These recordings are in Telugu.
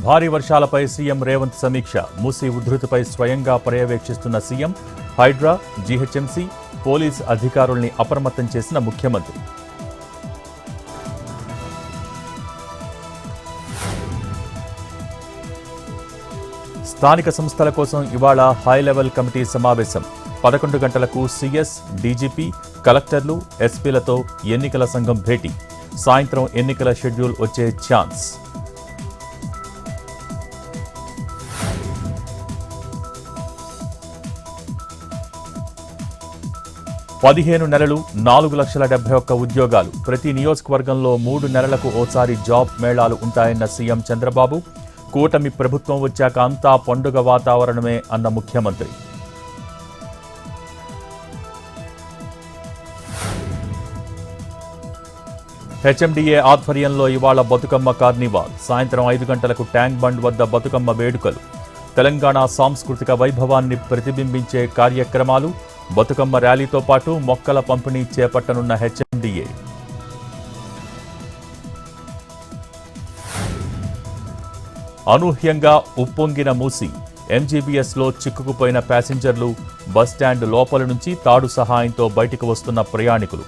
భారీ వర్షాలపై సీఎం రేవంత్ సమీక్ష. మూసీ ఉధృతిపై స్వయంగా పర్యవేక్షిస్తున్న సీఎం. హైడ్రా, జీహెచ్ఎంసీ, పోలీస్ అధికారుల్ని అప్రమత్తం చేసిన ముఖ్యమంత్రి. స్థానిక సంస్థల కోసం ఇవాళ హై లెవెల్ కమిటీ సమావేశం. 11 గంటలకు సీఎస్, డీజీపీ, కలెక్టర్లు, ఎస్పీలతో ఎన్నికల సంఘం భేటీ. సాయంత్రం ఎన్నికల షెడ్యూల్ వచ్చే ఛాన్స్. పదిహేను నెలలు 4,71,000 ఉద్యోగాలు. ప్రతి నియోజకవర్గంలో 3 నెలలకు ఓసారి జాబ్ మేళాలు ఉంటాయన్న సీఎం చంద్రబాబు. కూటమి ప్రభుత్వం వచ్చాక అంతా పండుగ వాతావరణమే అన్న ముఖ్యమంత్రి. హెచ్ఎండిఏ ఆధ్వర్యంలో ఇవాళ బతుకమ్మ కార్నివాల్. సాయంత్రం 5 గంటలకు ట్యాంక్ బండ్ వద్ద బతుకమ్మ వేడుకలు. తెలంగాణ సాంస్కృతిక వైభవాన్ని ప్రతిబింబించే కార్యక్రమాలు. బతుకమ్మ ర్యాలీతో పాటు మొక్కల పంపిణీ చేపట్టనున్న హెచ్ఎండిఏ. అనూహ్యంగా ఉప్పొంగిన మూసీ. ఎంజీబీఎస్లో చిక్కుకుపోయిన ప్యాసింజర్లు. బస్టాండ్ లోపల నుంచి తాడు సహాయంతో బయటకు వస్తున్న ప్రయాణికులు.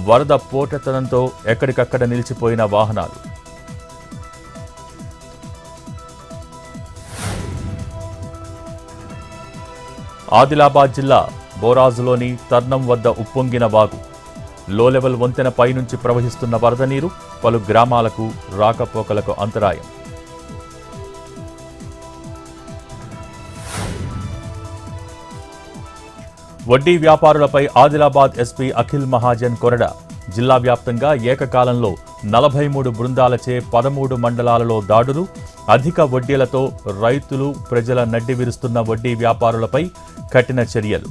వరద పోటెత్తడంతో ఎక్కడికక్కడ నిలిచిపోయిన వాహనాలు. ఆదిలాబాద్ జిల్లా బోరాజులోని తర్నం వద్ద ఉప్పొంగిన వాగు. లో లెవెల్ వంతెన పైనుంచి ప్రవహిస్తున్న వరద నీరు పలు గ్రామాలకు రాకపోకలకు అంతరాయం. వడ్డీ వ్యాపారులపై ఆదిలాబాద్ ఎస్పీ అఖిల్ మహాజన్ కొరడ. జిల్లా వ్యాప్తంగా ఏకకాలంలో 43 బృందాలచే 13 మండలాలలో దాడులు. అధిక వడ్డీలతో రైతులు, ప్రజల నడ్డి విరుస్తున్న వడ్డీ వ్యాపారులపై కఠిన చర్యలు.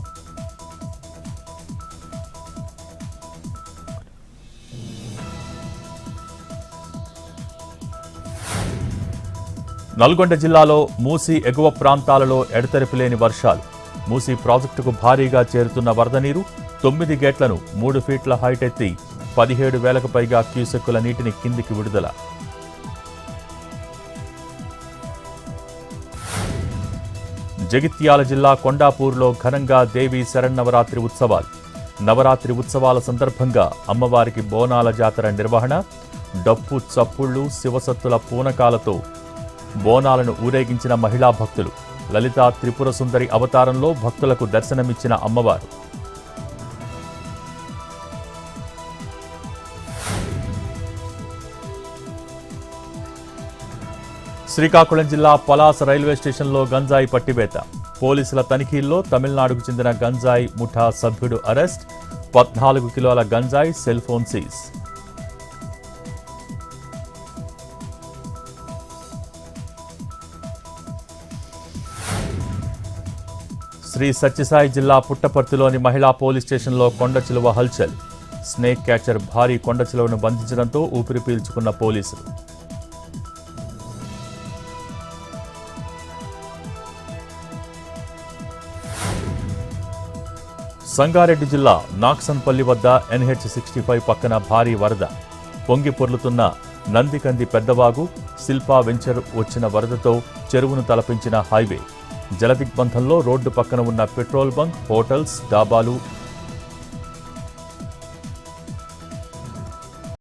నల్గొండ జిల్లాలో మూసీ ఎగువ ప్రాంతాలలో ఎడతెరిపిలేని వర్షాలు. మూసీ ప్రాజెక్టుకు భారీగా చేరుతున్న వరద నీరు. 9 గేట్లను 3 ఫీట్ల హైట్ ఎత్తి 17,000కు పైగా క్యూసెక్కుల నీటిని కిందికి విడుదల. జగిత్యాల జిల్లా కొండాపూర్లో ఘనంగా దేవీ శరన్నవరాత్రి ఉత్సవాలు. నవరాత్రి ఉత్సవాల సందర్భంగా అమ్మవారికి బోనాల జాతర నిర్వహణ. డప్పు చప్పుళ్లు, శివసత్తుల పూనకాలతో బోనాలను ఊరేగించిన మహిళా భక్తులు. లలితా త్రిపుర సుందరి అవతారంలో భక్తులకు దర్శనమిచ్చిన అమ్మవారు. శ్రీకాకుళం జిల్లా పలాస రైల్వే స్టేషన్లో గంజాయి పట్టివేత. పోలీసుల తనిఖీల్లో తమిళనాడుకు చెందిన గంజాయి ముఠా సభ్యుడు అరెస్ట్. 14 కిలోల గంజాయి, cell phone seize. Shri Sathya Sai జిల్లా పుట్టపర్తిలోని మహిళా పోలీస్ స్టేషన్లో కొండచిలువ హల్చల్. స్నేక్ క్యాచర్ భారీ కొండచిలువను బంధించడంతో ఊపిరి పీల్చుకున్న పోలీసులు. సంగారెడ్డి జిల్లా నాక్సన్పల్లి వద్ద NH65 పక్కన భారీ వరద. పొంగి పొర్లుతున్న నందికంది పెద్దవాగు. శిల్పా వెంచర్ వచ్చిన వరదతో చెరువును తలపించిన హైవే. జలదిగ్బంధంలో రోడ్డు పక్కన ఉన్న పెట్రోల్ బంక్, హోటల్స్, డాబాలు